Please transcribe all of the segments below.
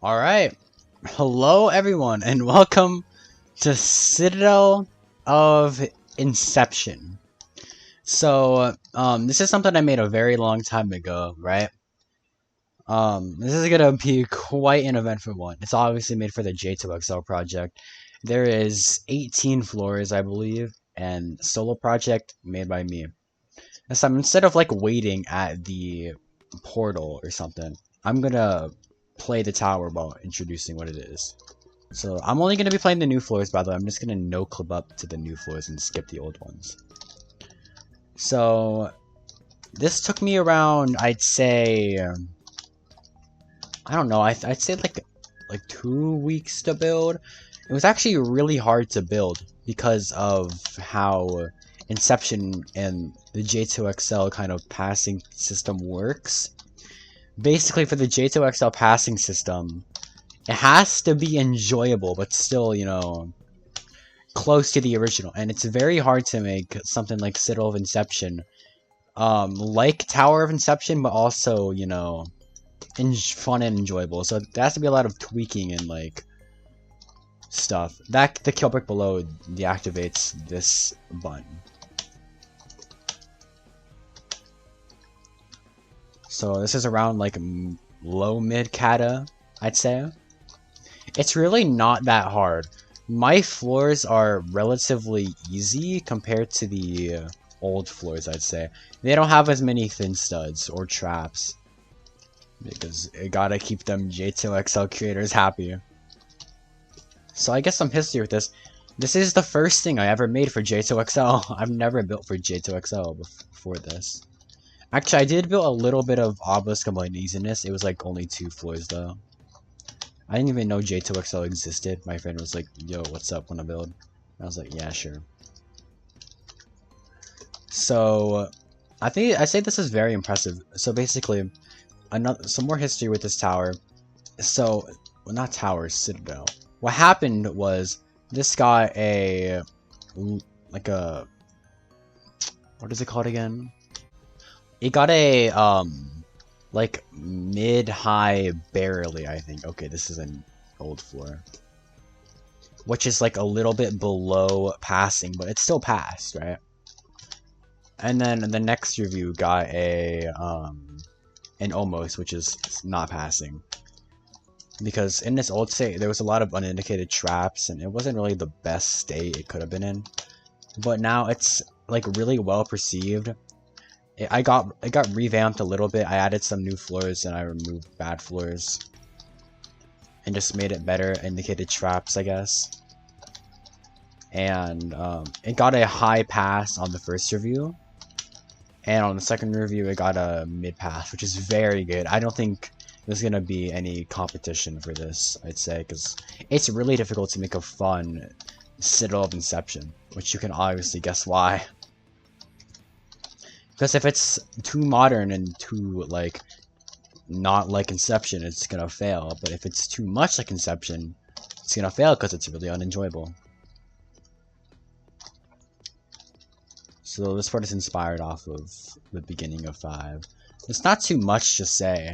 Alright, hello everyone, and welcome to Citadel of Inception. This is something I made a very long time ago, right? This is gonna be quite an eventful one. It's obviously made for the J2XL project. There is 18 floors, I believe, and solo project made by me. So instead of like waiting at the portal or something, I'm gonna play the tower while introducing what it is. So I'm only gonna be playing the new floors, by the way. I'm just gonna no clip up to the new floors and skip the old ones. So this took me around, I'd say, I don't know, I'd say like 2 weeks to build. It was actually really hard to build because of how Inception and the J2XL kind of passing system works. Basically, for the J2XL passing system, it has to be enjoyable, but still, you know, close to the original. And it's very hard to make something like Citadel of Inception, like Tower of Inception, but also, you know, fun and enjoyable. So there has to be a lot of tweaking and, like, stuff. The kill brick below deactivates this button. So this is around like low mid kata, I'd say. It's really not that hard. My floors are relatively easy compared to the old floors, I'd say. They don't have as many thin studs or traps because I gotta keep them J2XL creators happy. So I guess some history with this. This is the first thing I ever made for J2XL. I've never built for J2XL before this. Actually, I did build a little bit of Obelisk of Uneasiness. It was like only 2 floors though. I didn't even know J2XL existed. My friend was like, yo, what's up, wanna build? And I was like, yeah, sure. So, I say this is very impressive. So basically, some more history with this tower. So, well, not tower, Citadel. What happened was, this got a, like a, what is it called again? It got a, like, mid-high barely, I think. Okay, this is an old floor. Which is, like, a little bit below passing, but it's still passed, right? And then the next review got a, an almost, which is not passing. Because in this old state, there was a lot of unindicated traps, and it wasn't really the best state it could have been in. But now it's, like, really well perceived. It got revamped a little bit. I added some new floors and I removed bad floors. And just made it better. Indicated traps, I guess. And it got a high pass on the first review. And on the second review, it got a mid pass, which is very good. I don't think there's going to be any competition for this, I'd say. Because it's really difficult to make a fun Citadel of Inception. Which you can obviously guess why. Because if it's too modern and too, like, not like Inception, it's gonna fail. But if it's too much like Inception, it's gonna fail because it's really unenjoyable. So this part is inspired off of the beginning of 5. It's not too much to say.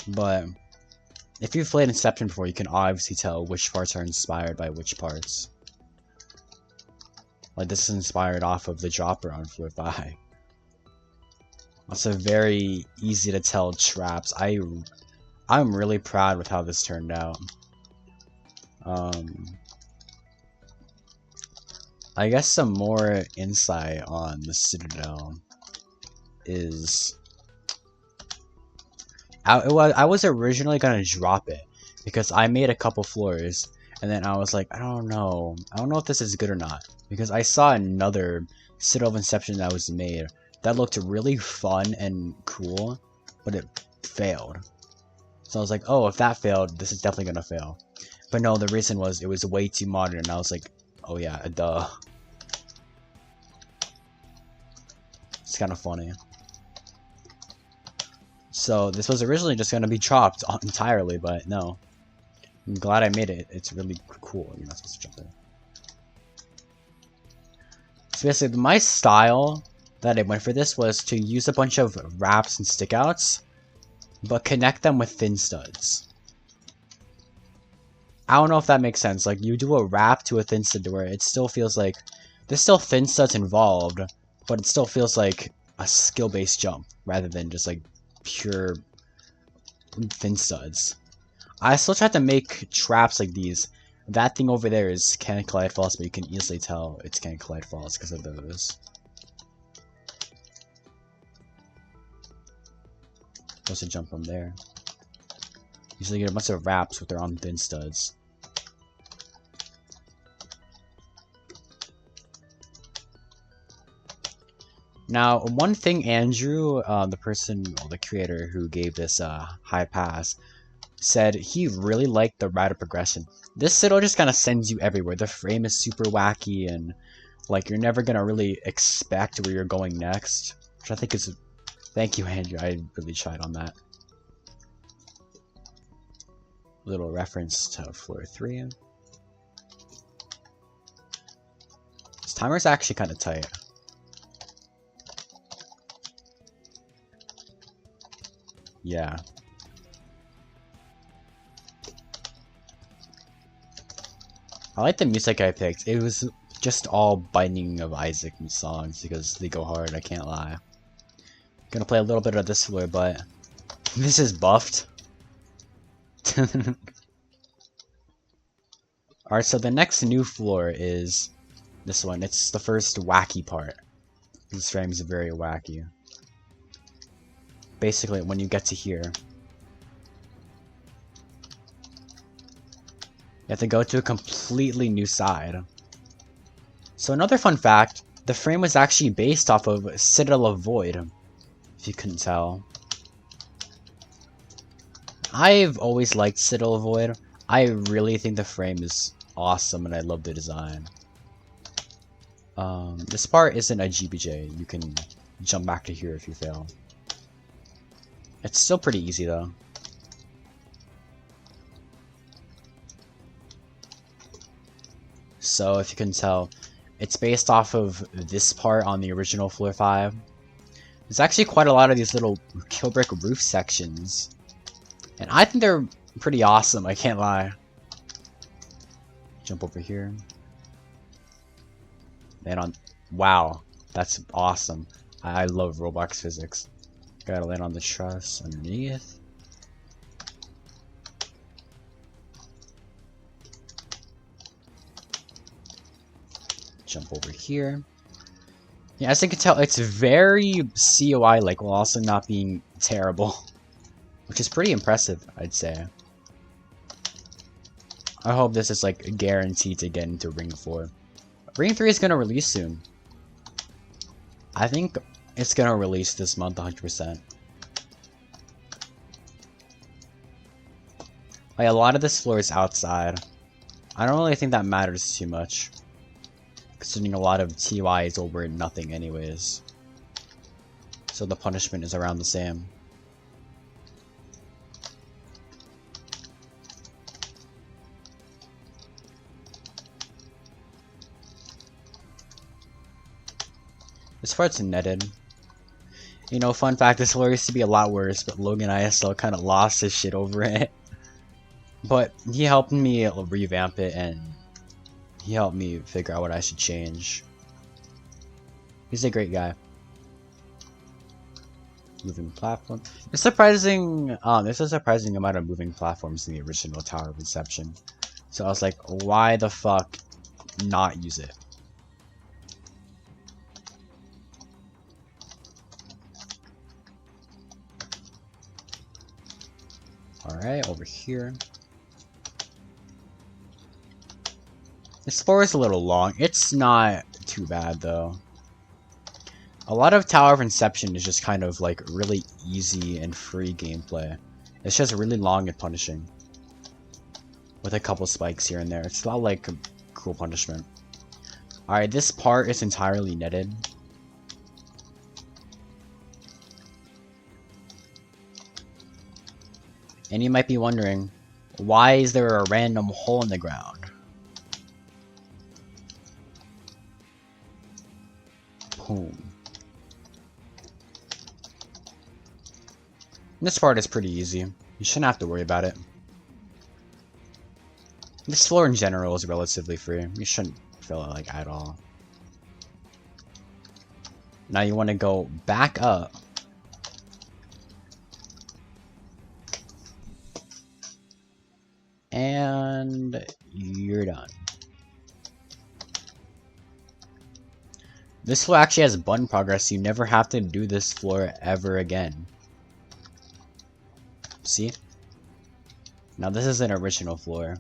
But if you've played Inception before, you can obviously tell which parts are inspired by which parts. Like, this is inspired off of the dropper on floor 5. That's a very easy to tell traps. I'm really proud with how this turned out. I guess some more insight on the Citadel is I was originally gonna drop it because I made a couple floors. And then I was like, I don't know if this is good or not. Because I saw another Citadel of Inception that was made that looked really fun and cool, but it failed. So I was like, oh, if that failed, this is definitely gonna fail. But no, the reason was it was way too modern, and I was like, oh yeah, duh. It's kind of funny. So this was originally just gonna be dropped entirely, but no. I'm glad I made it. It's really cool. You're not supposed to jump there. So basically, my style that I went for this was to use a bunch of wraps and stickouts but connect them with thin studs. I don't know if that makes sense. Like, you do a wrap to a thin stud where it still feels like there's still thin studs involved, but it still feels like a skill-based jump rather than just like pure thin studs. I still tried to make traps like these. That thing over there is can't collide falls, but you can easily tell it's can't collide falls because of those. Supposed to jump from there. Usually get a bunch of wraps with their own thin studs. Now, one thing Andrew, the person, the creator who gave this high pass, said he really liked the rate of progression. This Citadel just kind of sends you everywhere. The frame is super wacky and like you're never gonna really expect where you're going next, which I think is. Thank you, Andrew. I really tried on that. Little reference to floor 3. This timer's actually kind of tight. Yeah. I like the music I picked. It was just all Binding of Isaac songs because they go hard, I can't lie. Gonna play a little bit of this floor, but this is buffed. Alright, so the next new floor is this one. It's the first wacky part. This frame is very wacky. Basically, when you get to here, you have to go to a completely new side. So another fun fact, the frame was actually based off of Citadel of Void, if you couldn't tell. I've always liked Citadel of Void. I really think the frame is awesome and I love the design. This part isn't a GBJ. You can jump back to here if you fail. It's still pretty easy though. So if you can tell, it's based off of this part on the original floor 5. There's actually quite a lot of these little kill brick roof sections. And I think they're pretty awesome, I can't lie. Jump over here. Land on... Wow, that's awesome. I love Roblox physics. Gotta land on the truss underneath. Jump over here. Yeah, as you can tell, it's very COI-like while also not being terrible. Which is pretty impressive, I'd say. I hope this is like guaranteed to get into Ring 4. Ring 3 is gonna release soon. I think it's gonna release this month 100%. Like, a lot of this floor is outside. I don't really think that matters too much, considering a lot of TY is over nothing anyways. So the punishment is around the same. This part's netted. You know, fun fact, this floor used to be a lot worse, but Logan ISL kind of lost his shit over it. But he helped me revamp it, and he helped me figure out what I should change. He's a great guy. Moving platform. It's surprising. There's a surprising amount of moving platforms in the original Tower of Inception. So I was like, why the fuck not use it? Alright, over here. This floor is a little long. It's not too bad though. A lot of Tower of Inception is just kind of like really easy and free gameplay. It's just really long and punishing. With a couple spikes here and there. It's not like a cool punishment. Alright, this part is entirely netted. And you might be wondering, why is there a random hole in the ground? Boom. This part is pretty easy. You shouldn't have to worry about it. This floor in general is relatively free. You shouldn't feel it like at all. Now you want to go back up. And you're done. This floor actually has button progress, so you never have to do this floor ever again. See? Now this is an original floor.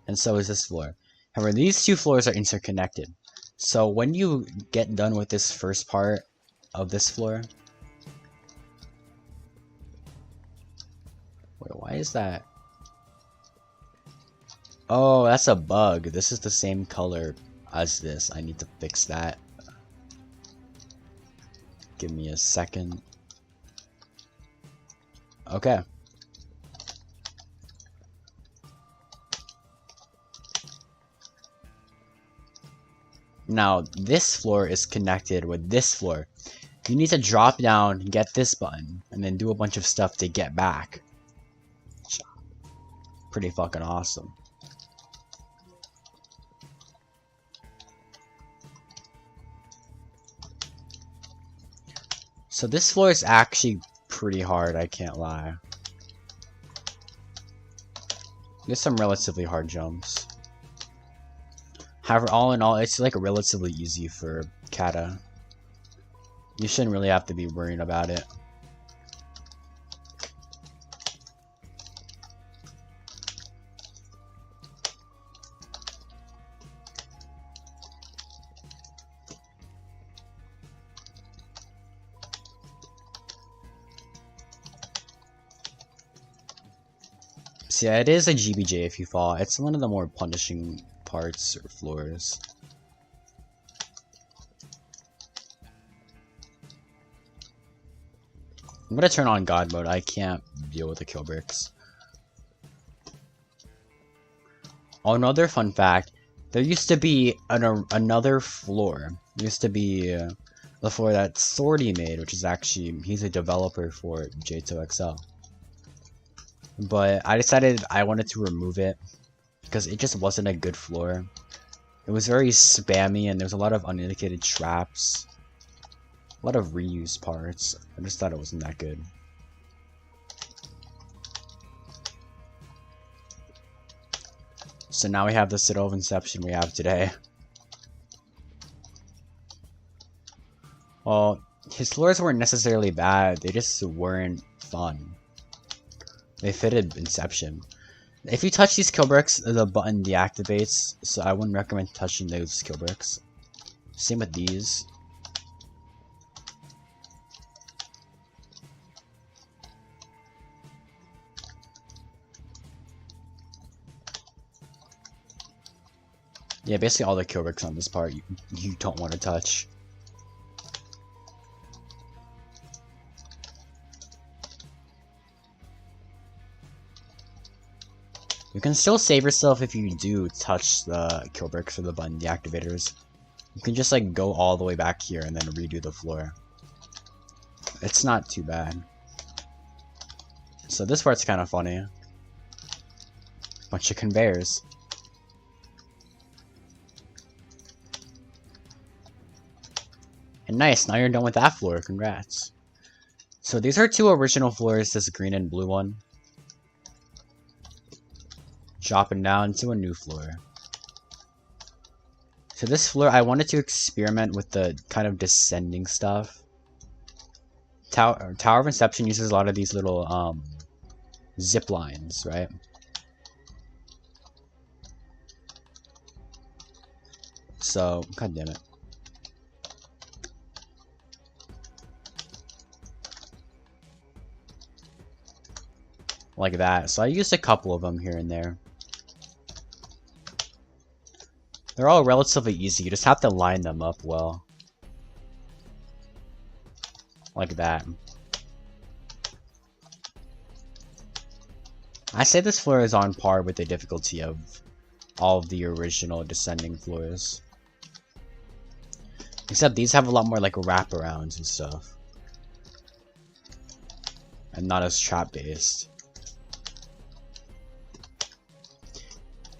And so is this floor. However, these two floors are interconnected. So when you get done with this first part of this floor... Wait, why is that? Oh, that's a bug. This is the same color as this. I need to fix that. Give me a second. Okay. Now, this floor is connected with this floor. You need to drop down, get this button, and then do a bunch of stuff to get back. Pretty fucking awesome. So this floor is actually pretty hard, I can't lie. There's some relatively hard jumps. However, all in all, it's like relatively easy for Kata. You shouldn't really have to be worrying about it. So yeah, it is a GBJ if you fall. It's one of the more punishing parts or floors. I'm gonna turn on God mode. I can't deal with the kill bricks. Oh, another fun fact. There used to be another floor. There used to be the floor that Sorty made, which is actually, he's a developer for J2XL. But I decided I wanted to remove it because it just wasn't a good floor. It was very spammy and there was a lot of unindicated traps. A lot of reused parts. I just thought it wasn't that good. So now we have the Citadel of Inception we have today. Well, his floors weren't necessarily bad, they just weren't fun. They fitted Inception. If you touch these kill bricks, the button deactivates, so I wouldn't recommend touching those kill bricks. Same with these. Yeah, basically all the kill bricks on this part you don't want to touch. You can still save yourself if you do touch the kill bricks or the button deactivators. You can just like go all the way back here and then redo the floor. It's not too bad. So this part's kind of funny. Bunch of conveyors. And nice, now you're done with that floor, congrats. So these are two original floors, this green and blue one. Dropping down to a new floor. So this floor, I wanted to experiment with the kind of descending stuff. Tower of Inception uses a lot of these little zip lines, right? So, god damn it. Like that. So I used a couple of them here and there. They're all relatively easy, you just have to line them up well. Like that. I say this floor is on par with the difficulty of all of the original descending floors. Except these have a lot more like wraparounds and stuff. and not as trap based.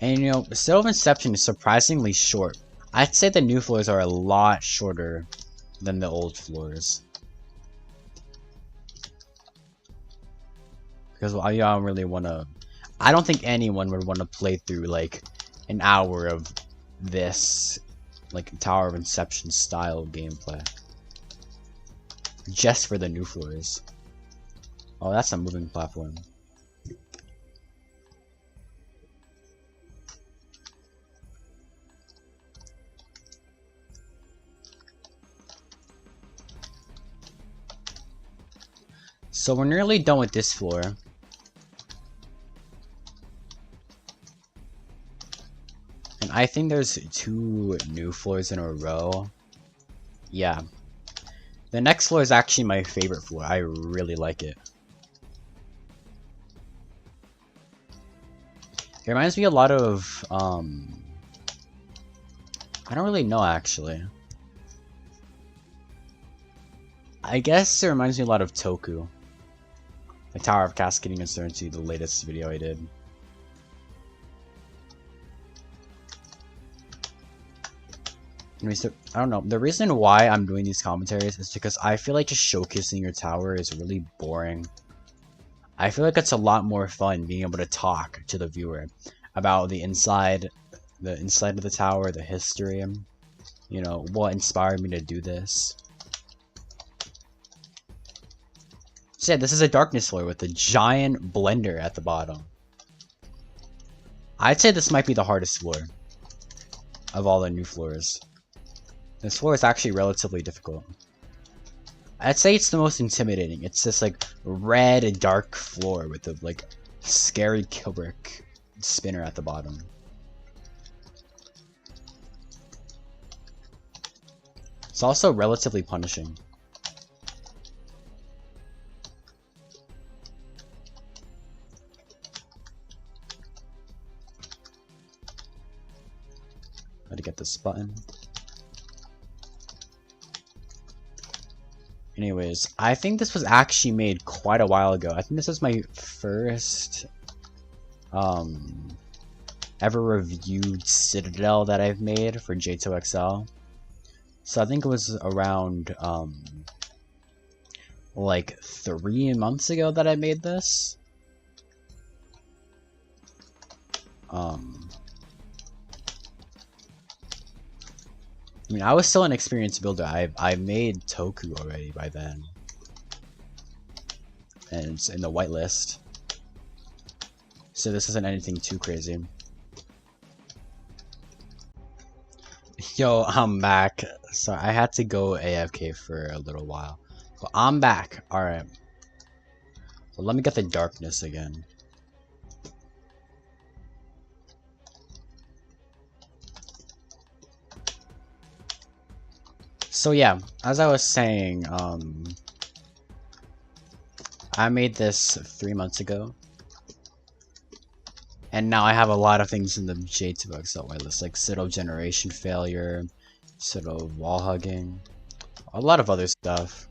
And you know, Citadel of Inception is surprisingly short. I'd say the new floors are a lot shorter than the old floors. Because I don't really want to... I don't think anyone would want to play through like an hour of this like Tower of Inception style gameplay. Just for the new floors. Oh, that's a moving platform. So we're nearly done with this floor. And I think there's 2 new floors in a row. Yeah. The next floor is actually my favorite floor. I really like it. It reminds me a lot of, I don't really know actually. I guess it reminds me a lot of Toku. The Tower of Cascading Uncertainty, the latest video I did. Anyway, so, I don't know. The reason why I'm doing these commentaries is because I feel like just showcasing your tower is really boring. I feel like it's a lot more fun being able to talk to the viewer about the inside of the tower, the history, you know, what inspired me to do this. So yeah, this is a darkness floor with a giant blender at the bottom. I'd say this might be the hardest floor of all the new floors. This floor is actually relatively difficult. I'd say it's the most intimidating. It's this like red dark floor with the like scary Kubrick spinner at the bottom. It's also relatively punishing. How to get this button. Anyways, I think this was actually made quite a while ago. I think this is my first ever reviewed Citadel that I've made for J2XL. So I think it was around like 3 months ago that I made this. I mean, I was still an experienced builder. I made Toku already by then. And it's in the whitelist. So this isn't anything too crazy. Yo, I'm back. Sorry, I had to go AFK for a little while. But I'm back. Alright. Well, let me get the darkness again. So yeah, as I was saying, I made this 3 months ago. And now I have a lot of things in the J2XL whitelist, like Citadel Generation Failure, Citadel Wall Hugging, a lot of other stuff.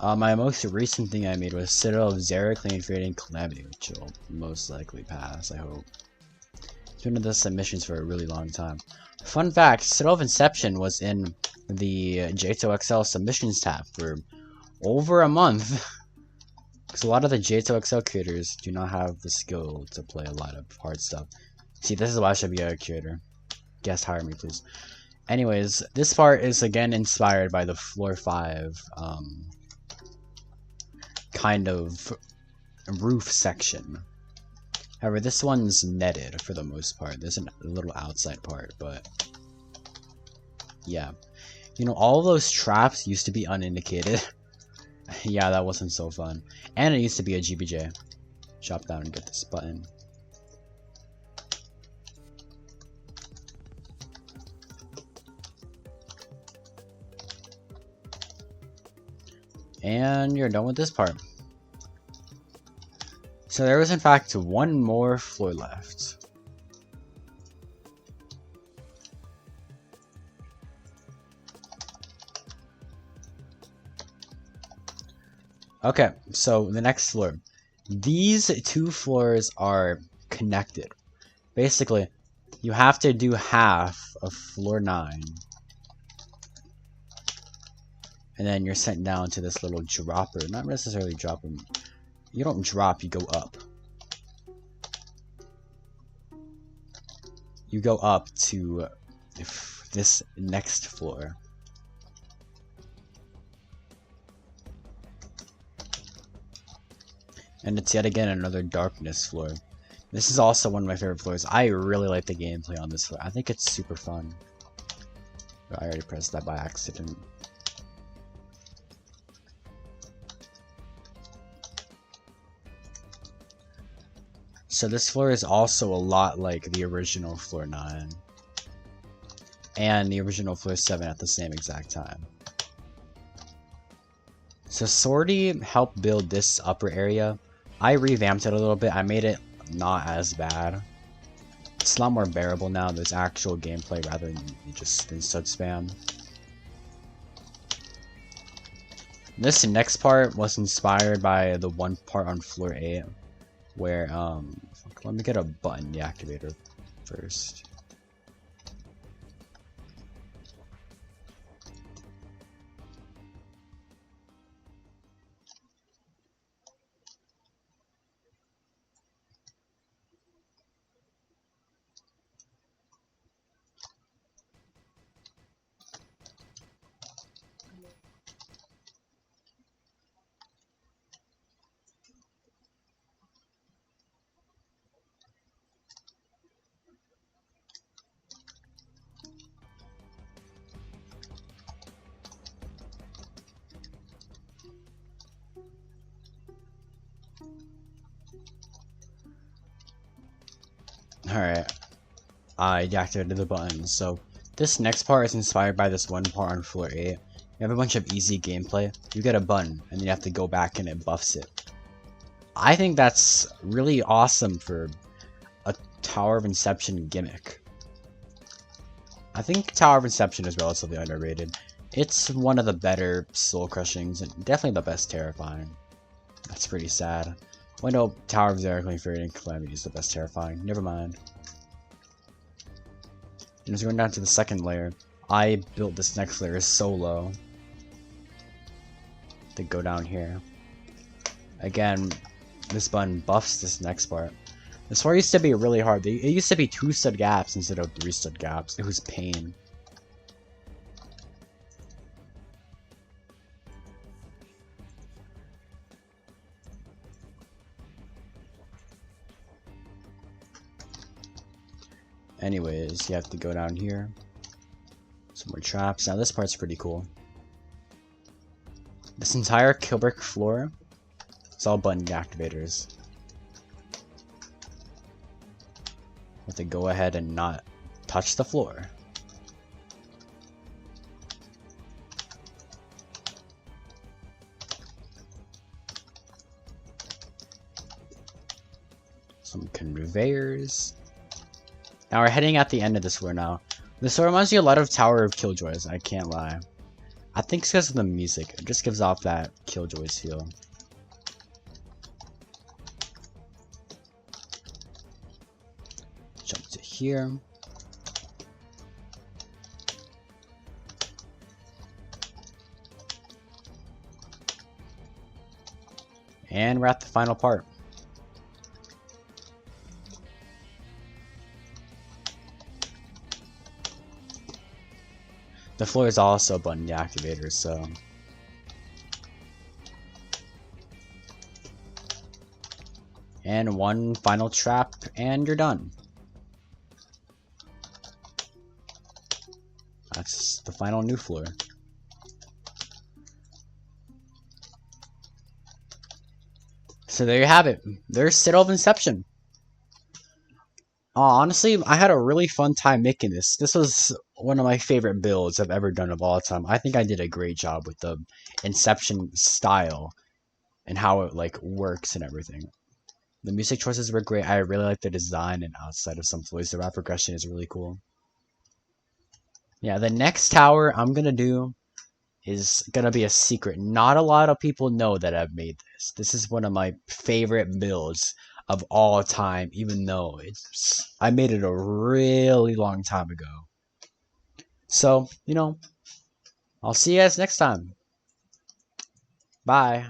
My most recent thing I made was Citadel of Zarek and Fading Calamity, which will most likely pass, I hope. It's been in the submissions for a really long time. Fun fact, Citadel of Inception was in the J2XL submissions tab for over a month. Because a lot of the J2XL creators do not have the skill to play a lot of hard stuff. See, this is why I should be a creator. Guest hire me, please. Anyways, this part is again inspired by the floor 5 kind of roof section. However, this one's netted for the most part. There's a little outside part, but yeah. You know, all those traps used to be unindicated. Yeah, that wasn't so fun. And it used to be a GBJ. Chop down and get this button. And you're done with this part. So there was in fact one more floor left. Okay, so the next floor. These two floors are connected. Basically, you have to do half of floor 9. And then you're sent down to this little dropper. Not necessarily dropper. You don't drop, you go up. You go up to this next floor. And it's yet again another darkness floor. This is also one of my favorite floors. I really like the gameplay on this floor. I think it's super fun. I already pressed that by accident. So this floor is also a lot like the original floor 9. And the original floor 7 at the same exact time. So Sortie helped build this upper area. I revamped it a little bit. I made it not as bad. It's a lot more bearable now. There's actual gameplay rather than just instant spam. This next part was inspired by the one part on floor 8 where let me get a button deactivator first. Alright, I deactivated the button. So this next part is inspired by this one part on floor 8. You have a bunch of easy gameplay. You get a button, and then you have to go back and it buffs it. I think that's really awesome for a Tower of Inception gimmick. I think Tower of Inception is relatively underrated. It's one of the better soul crushings, and definitely the best terrifying. That's pretty sad. Well, no, Tower of Zeraclane Fury and Calamity is the best terrifying. Never mind. And as we're going down to the second layer, I built this next layer solo. To go down here. Again, this button buffs this next part. This part used to be really hard. It used to be 2 stud gaps instead of 3 stud gaps. It was pain. Anyways, you have to go down here. Some more traps. Now this part's pretty cool. This entire Kilbrick floor is all button activators. You have to go ahead and not touch the floor. Some conveyors. Now we're heading at the end of this floor now. This floor reminds me a lot of Tower of Killjoys, I can't lie. I think it's because of the music. It just gives off that Killjoys feel. Jump to here. And we're at the final part. The floor is also button deactivator, so... And one final trap, and you're done. That's the final new floor. So there you have it. There's Citadel of Inception. Honestly, I had a really fun time making this. This was one of my favorite builds I've ever done of all time. I think I did a great job with the Inception style and how it like works and everything. The music choices were great. I really like the design, and outside of some floors, the rap progression is really cool. Yeah, the next tower I'm gonna do is gonna be a secret. Not a lot of people know that I've made this. This is one of my favorite builds of all time, even though I made it a really long time ago. So, I'll see you guys next time. Bye.